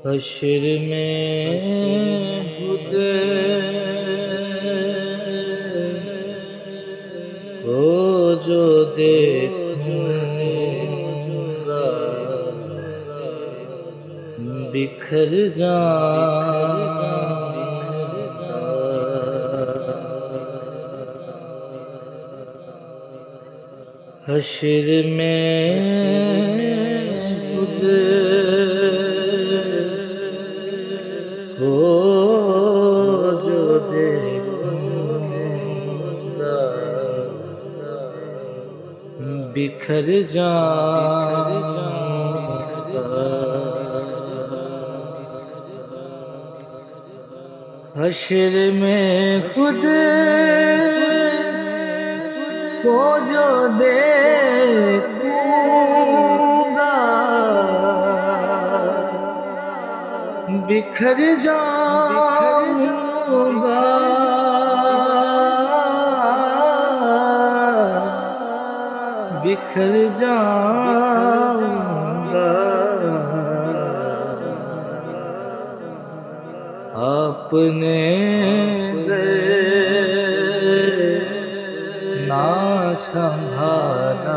حشر میں خودے کو جو دیکھوں گا بکھر حشر میں خود کو جو دیکھوں گا بکھر حشر میں خود کو جو دیکھوں گا بکھر جاؤں گا بکھر جاؤں گا آپ نے نہ سنبھالا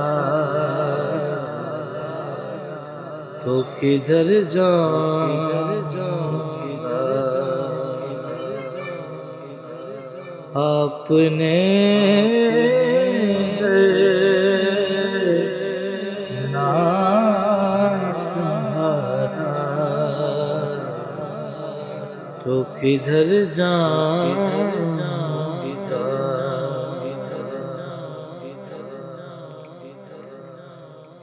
تو کدھر جاؤں گا آپ نے نہ سنبھالا تو کدھر جاؤں گا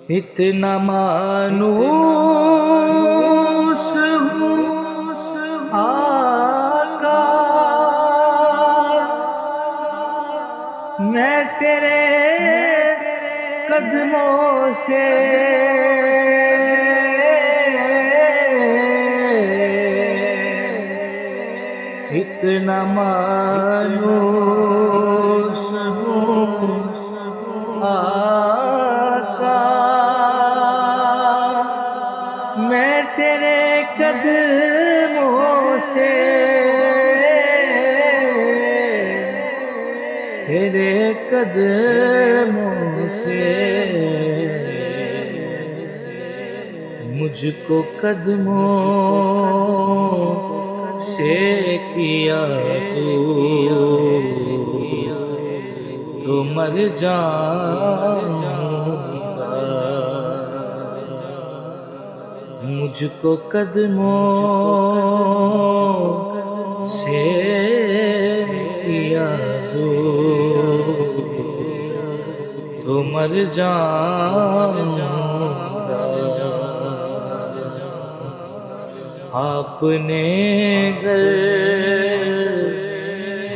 اتنا مانوس ہوں آقا میں تیرے قدموں سے اتنا مانوس ہوں آقا میں تیرے قدموں سے تیرے قدموں سے مجھ کو قدموں سے کیا تو مر جاؤں گا مجھ کو قدموں سے کیا تو مر جاؤں گا آپ نے گر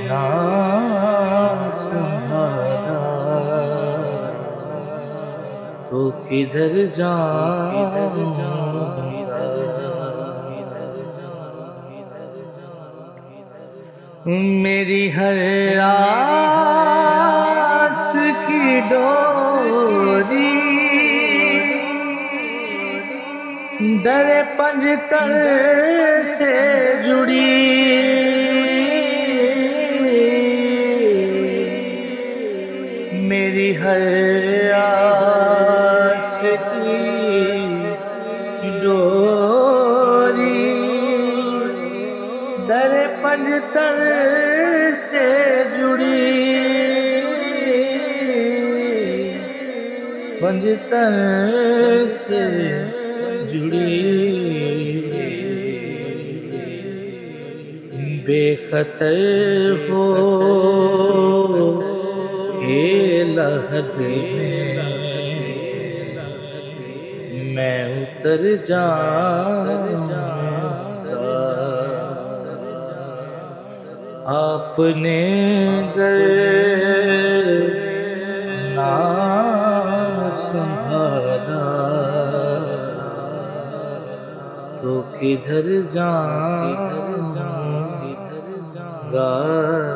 نہ سنبھالا تو کدھر جاؤں گا میری ہر آس کی ڈوری در پنجتن سے جڑی میری ہر آس کی ڈوری در پنجتن سے جڑی پنجتن سے جڑی بے خطر ہو کے لحد میں اتر جاؤں گا آپ نے گر نہ سنبھالا تو کدھر جاؤں گا